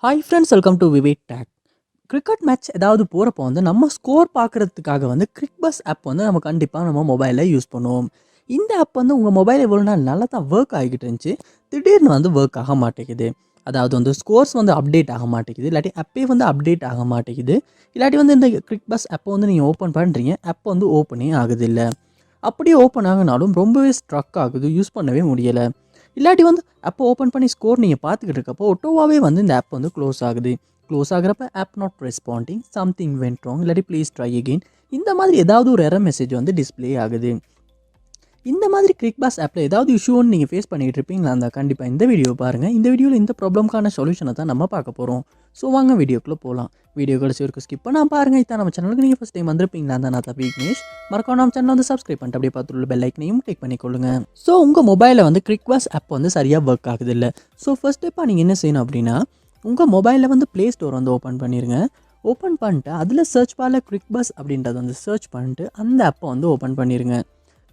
Hi friends, welcome to VividTech. Cricket match ஏதாவது போகிறப்போ நம்ம ஸ்கோர் பார்க்குறதுக்காக Cricbuzz ஆப் நம்ம கண்டிப்பாக நம்ம மொபைலில் யூஸ் பண்ணுவோம். இந்த ஆப் உங்கள் மொபைல் எவ்வளோ நாள் நல்லா தான் ஒர்க் ஆகிக்கிட்டு இருந்துச்சு. திடீர்னு ஒர்க் ஆக மாட்டேங்குது. அதாவது ஸ்கோர்ஸ் அப்டேட் ஆக மாட்டேங்குது. இல்லாட்டி அப்பே அப்டேட் ஆக மாட்டேங்குது. இல்லாட்டி இந்த Cricbuzz ஆப்பை நீங்கள் ஓப்பன் பண்ணுறீங்க, ஆப் ஓப்பனே ஆகுது இல்லை. அப்படியே ஓப்பன் ஆகினாலும் ரொம்பவே ஸ்ட்ரக் ஆகுது, யூஸ் பண்ணவே முடியலை. இல்லாட்டி ஆப்பை ஓப்பன் பண்ணி ஸ்கோர் நீங்கள் பார்த்துக்கிட்டு இருக்கப்போ ஒட்டோவாகவே இந்த ஆப் க்ளோஸ் ஆகுது. க்ளோஸ் ஆகிறப்ப app not responding, something went wrong, இல்லாட்டி ப்ளீஸ் ட்ரை அகெயின், இந்த மாதிரி ஏதாவது ஒரு எரர் மெசேஜ் டிஸ்பிளே ஆகுது. இந்த மாதிரி Cricbuzz ஆப்பில் ஏதாவது இஷ்யூன்னு நீங்கள் ஃபேஸ் பண்ணிகிட்டு இருப்பீங்களா இருந்தால் கண்டிப்பாக இந்த வீடியோ பாருங்கள். இந்த வீடியோவில் இந்த ப்ராப்ளம்க்கான சொல்யூஷனை தான் நம்ம பார்க்க போகிறோம். ஸோ வாங்க வீடியோக்குள்ளே போகலாம். வீடியோ கடைசி வரைக்கும் ஸ்கிப் பண்ணால் பாருங்கள். இதான் நம்ம சேனலுக்கு நீங்கள் ஃபஸ்ட் டைம் வந்திருப்பீங்களா இருந்தால் நான் தான் விக்னேஷ். மறக்காம நம்ம சேனல் சப்ஸ்கிரைப் பண்ணிட்டு அப்படியே பார்த்துள்ள பெல் ஐக்கனையும் கிளிக் பண்ணிக்கொள்ளுங்க. ஸோ உங்கள் மொபைலில் Cricbuzz ஆப் சரியாக ஒர்க் ஆகுது இல்லை. ஸோ ஃபர்ஸ்ட் ஸ்டெப்பாக நீங்கள் என்ன செய்யணும் அப்படின்னா, உங்கள் மொபைலில் ப்ளே ஸ்டோர் ஓப்பன் பண்ணிடுங்க. ஓப்பன் பண்ணிட்டு அதில் சர்ச் பாரில் Cricbuzz அப்படின்றத சர்ச் பண்ணிட்டு அந்த ஆப்பை ஓப்பன் பண்ணிடுங்க.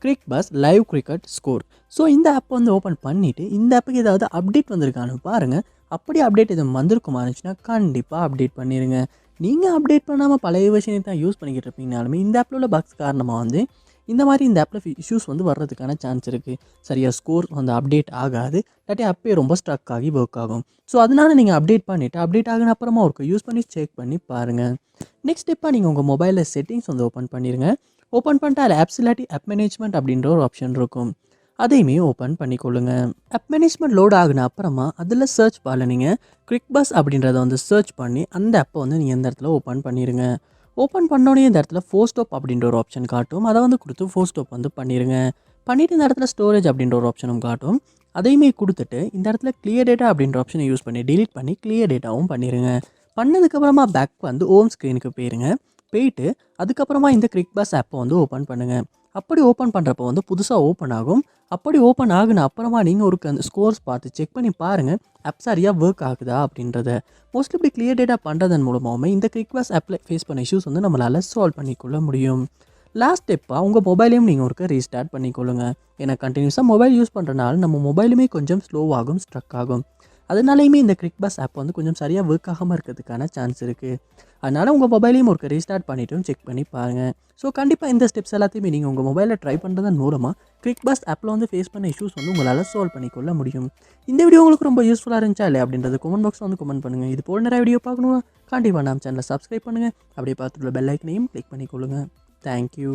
Cricbuzz live cricket score. So இந்த ஆப் ஓப்பன் பண்ணிவிட்டு இந்த ஆப்புக்கு ஏதாவது அப்டேட் வந்திருக்கான்னு பாருங்கள். அப்படி அப்டேட் எதுவும் வந்திருக்குமா இருந்துச்சுன்னா கண்டிப்பாக அப்டேட் பண்ணிடுங்க. நீங்கள் அப்டேட் பண்ணாமல் பழைய விஷயத்தை தான் யூஸ் பண்ணிக்கிட்டு இருப்பீங்கனாலுமே இந்த ஆப்பில் உள்ள பக்ஸ் காரணமாக இந்த மாதிரி இந்த ஆப்பில் இஷ்யூஸ் வர்றதுக்கான சான்ஸ் இருக்குது. சரியாக ஸ்கோர் அப்டேட் ஆகாது, இல்லாட்டி அப்பே ரொம்ப ஸ்ட்ரக் ஆகி ஒர்க் ஆகும். ஸோ அதனால் நீங்கள் அப்டேட் பண்ணிவிட்டு அப்டேட் ஆகின அப்புறமா ஒர்க்கு யூஸ் பண்ணி செக் பண்ணி பாருங்கள். நெக்ஸ்ட் ஸ்டெப்பாக நீங்கள் உங்கள் மொபைலில் செட்டிங்ஸ் ஓப்பன் பண்ணிடுங்க. ஓப்பன் பண்ணிட்டு அதில் ஆப்ஸ் இல்லாட்டி ஆப் மேனேஜ்மெண்ட் அப்படின்ற ஒரு ஆப்ஷன் இருக்கும். அதையுமே ஓப்பன் பண்ணிக்கொள்ளுங்க. ஆப் மேனேஜ்மெண்ட் லோட் ஆகின அப்புறமா அதில் சர்ச் பாரில் நீங்கள் Cricbuzz அப்படின்றத சர்ச் பண்ணி அந்த ஆப்பை நீங்கள் இந்த இடத்துல ஓப்பன் பண்ணிடுங்க. ஓப்பன் பண்ணோடனே இந்த இடத்துல ஃபோர் ஸ்டாப் அப்படின்ற ஒரு ஆப்ஷன் காட்டும். அதை கொடுத்து ஃபோர் ஸ்டாப் பண்ணிடுங்க. பண்ணிவிட்டு இந்த இடத்துல ஸ்டோரேஜ் அப்படின்ற ஒரு ஆப்ஷனும் காட்டும். அதையுமே கொடுத்துட்டு இந்த இடத்துல கிளியர் டேட்டா அப்படின்ற ஆப்ஷனை யூஸ் பண்ணி டிலீட் பண்ணி கிளியர் டேட்டாவும் பண்ணிடுங்க. பண்ணதுக்கப்புறமா பேக் ஹோம் ஸ்க்ரீனுக்கு போயிருங்க. போயிட்டு அதுக்கப்புறமா இந்த Cricbuzz ஆப்பை ஓப்பன் பண்ணுங்கள். அப்படி ஓப்பன் பண்ணுறப்போ புதுசாக ஓப்பன் ஆகும். அப்படி ஓப்பன் ஆகுன அப்புறமா நீங்கள் ஒரு அந்த ஸ்கோர்ஸ் பார்த்து செக் பண்ணி பாருங்கள், ஆப் சரியாக ஒர்க் ஆகுதா அப்படின்றத. மோஸ்ட்லி இப்படி கிளியர் டேட்டா பண்ணுறதன் மூலமாகவே இந்த Cricbuzz ஆப்பில் ஃபேஸ் பண்ண இஷ்யூஸ் நம்மளால் சால்வ் பண்ணிக்கொள்ள முடியும். லாஸ்ட் ஸ்டெப்பாக உங்கள் மொபைலையும் நீங்கள் ஒருக்க ரீஸ்டார்ட் பண்ணிக்கொள்ளுங்க. ஏன்னா கண்டினியூஸாக மொபைல் யூஸ் பண்ணுறனால நம்ம மொபைலுமே கொஞ்சம் ஸ்லோவாகும், ஸ்ட்ரக் ஆகும். அதனாலையுமே இந்த Cricbuzz ஆப் கொஞ்சம் சரியாக ஒர்க் ஆகாமல் இருக்கிறதுக்கான சான்ஸ் இருக்குது. அதனால் உங்கள் மொபைலையும் ஒரு ரீஸ்டார்ட் பண்ணிவிட்டு செக் பண்ணி பாருங்கள். ஸோ கண்டிப்பாக இந்த ஸ்டெப்ஸ் எல்லாத்தையுமே நீங்கள் உங்கள் மொபைலில் ட்ரை பண்ணுறதன் மூலமாக Cricbuzz ஆப்பில் ஃபேஸ் பண்ண இஷ்யூஸ் உங்களால் சால்வ் பண்ணிக்கொள்ள முடியும். இந்த வீடியோ உங்களுக்கு ரொம்ப யூஸ்ஃபுல்லாக இருந்துச்சா இல்லை அப்படின்றது கமெண்ட் பாக்ஸில் கமெண்ட் பண்ணுங்கள். இது போல் நிறைய வீடியோ பார்க்கணுன்னா கண்டிப்பாக நம்ம சேனலை சப்ஸ்கிரைப் பண்ணுங்கள். அப்படியே பார்த்துள்ள பெல் ஐக்கனையும் கிளிக் பண்ணிக்கொள்ளுங்கள். தேங்க்யூ.